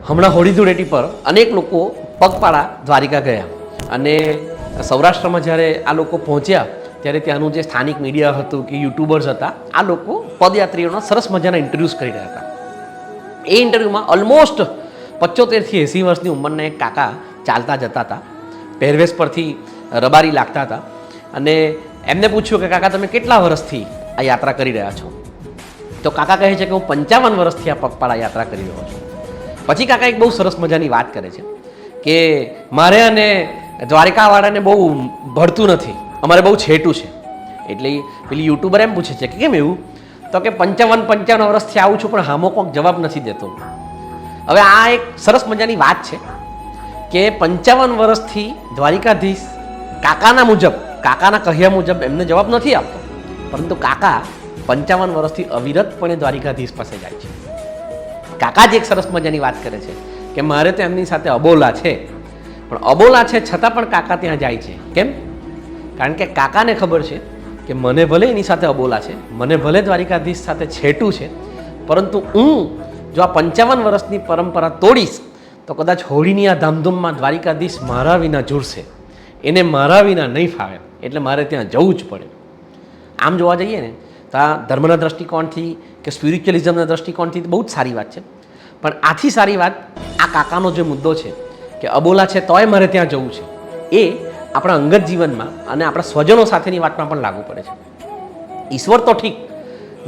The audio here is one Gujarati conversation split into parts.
હમણાં હોળી ધૂળેટી પર અનેક લોકો પગપાળા દ્વારિકા ગયા અને સૌરાષ્ટ્રમાં જ્યારે આ લોકો પહોંચ્યા ત્યારે ત્યાંનું જે સ્થાનિક મીડિયા હતું કે યુટ્યુબર્સ હતા, આ લોકો પદયાત્રીઓના સરસ મજાના ઇન્ટરવ્યૂઝ કરી રહ્યા હતા. એ ઇન્ટરવ્યૂમાં ઓલમોસ્ટ 75થી 80 વર્ષની ઉંમરના એક કાકા ચાલતા જતા હતા. પહેરવેશ પરથી રબારી લાગતા હતા અને એમને પૂછ્યું કે કાકા તમે કેટલા વર્ષથી આ યાત્રા કરી રહ્યા છો? તો કાકા કહે છે કે હું 55 વર્ષથી આ પગપાળા યાત્રા કરી રહ્યો છું. પછી કાકા એક બહુ સરસ મજાની વાત કરે છે કે મારે અને દ્વારિકાવાળાને બહુ ભળતું નથી, અમારે બહુ છેટું છે. એટલે પેલી યુટ્યુબર એમ પૂછે છે કે કેમ એવું? તો કે 55 વર્ષથી આવું છું પણ હામો કોક જવાબ નથી દેતો. હવે આ એક સરસ મજાની વાત છે કે 55 વર્ષથી દ્વારિકાધીશ કાકાના મુજબ, કાકાના કહ્યા મુજબ એમને જવાબ નથી આપતો, પરંતુ કાકા 55 વર્ષથી અવિરતપણે દ્વારિકાધીશ પાસે જાય છે. કાકા જ એક સરસ મજાની વાત કરે છે કે મારે તો એમની સાથે અબોલા છે, પણ અબોલા છે છતાં પણ કાકા ત્યાં જાય છે. કેમ? કારણ કે કાકાને ખબર છે કે મને ભલે એની સાથે અબોલા છે, મને ભલે દ્વારિકાધીશ સાથે છેટું છે, પરંતુ હું જો આ 55 વર્ષની પરંપરા તોડીશ તો કદાચ હોળીની આ ધામધૂમમાં દ્વારિકાધીશ મારા વિના જુડશે, એને મારા વિના નહીં ફાવે, એટલે મારે ત્યાં જવું જ પડે. આમ જોવા જઈએ ને તો આ ધર્મના દૃષ્ટિકોણથી કે સ્પિરિચ્યુઅલિઝમના દૃષ્ટિકોણથી બહુ જ સારી વાત છે. પણ આથી સારી વાત આ કાકાનો જે મુદ્દો છે કે અબોલા છે તોય મારે ત્યાં જવું છે, એ આપણા અંગત જીવનમાં અને આપણા સ્વજનો સાથેની વાતમાં પણ લાગુ પડે છે. ઈશ્વર તો ઠીક,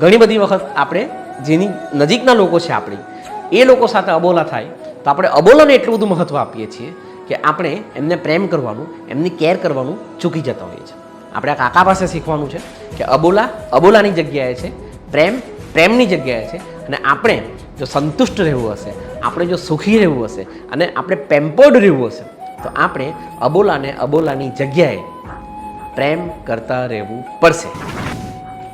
ઘણી બધી વખત આપણે જેની નજીકના લોકો છે આપણી, એ લોકો સાથે અબોલા થાય તો આપણે અબોલાને એટલું બધું મહત્ત્વ આપીએ છીએ કે આપણે એમને પ્રેમ કરવાનું, એમની કેર કરવાનું ચૂકી જતા હોઈએ છીએ. આપણે આ કાકા પાસે શીખવાનું છે કે અબોલા અબોલાની જગ્યાએ છે, પ્રેમ પ્રેમની જગ્યાએ છે, અને આપણે જો સંતુષ્ટ રહેવું હશે, આપણે જો સુખી રહેવું હશે અને આપણે પેમ્પર્ડ રહેવું હશે તો આપણે અબોલાને અબોલાની જગ્યાએ પ્રેમ કરતા રહેવું પડશે.